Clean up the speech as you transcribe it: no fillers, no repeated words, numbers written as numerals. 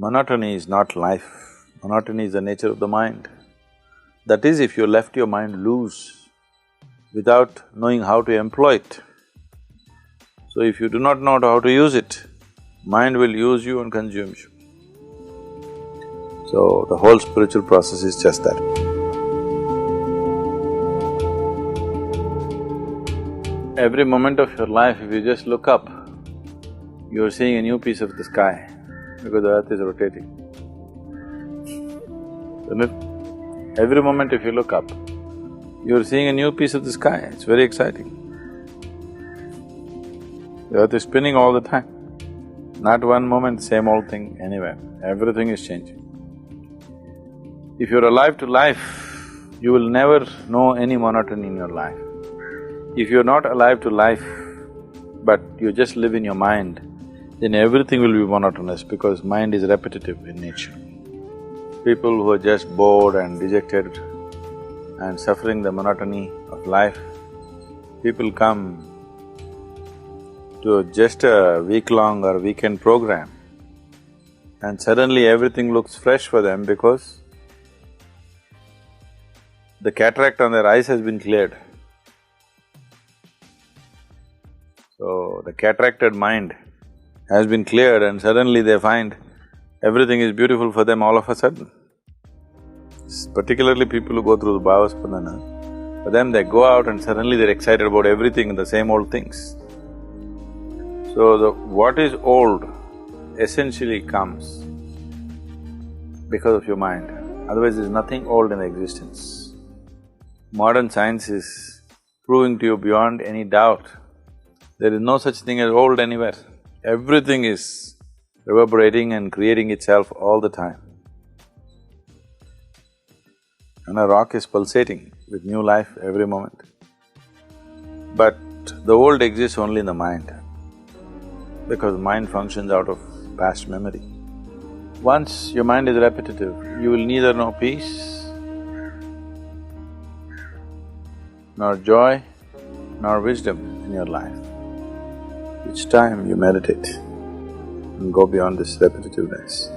Monotony is not life, monotony is the nature of the mind. That is, if you left your mind loose without knowing how to employ it. So if you do not know how to use it, mind will use you and consume you. So the whole spiritual process is just that. Every moment of your life, if you just look up, you're seeing a new piece of the sky because the earth is rotating. Isn't it? Every moment if you look up, you're seeing a new piece of the sky, it's very exciting. The earth is spinning all the time. Not one moment same old thing anywhere, everything is changing. If you're alive to life, you will never know any monotony in your life. If you're not alive to life, but you just live in your mind, then everything will be monotonous because mind is repetitive in nature. People who are just bored and dejected and suffering the monotony of life, people come to just a week-long or weekend program and suddenly everything looks fresh for them because the cataract on their eyes has been cleared. So, the cataracted mind has been cleared and suddenly they find everything is beautiful for them all of a sudden. Particularly people who go through the Bhavaspadana, for them they go out and suddenly they're excited about everything and the same old things. So, what is old essentially comes because of your mind, otherwise there's nothing old in existence. Modern science is proving to you beyond any doubt, there is no such thing as old anywhere. Everything is reverberating and creating itself all the time. And a rock is pulsating with new life every moment. But the old exists only in the mind, because mind functions out of past memory. Once your mind is repetitive, you will neither know peace, nor joy, nor wisdom in your life. Each time you meditate and go beyond this repetitiveness,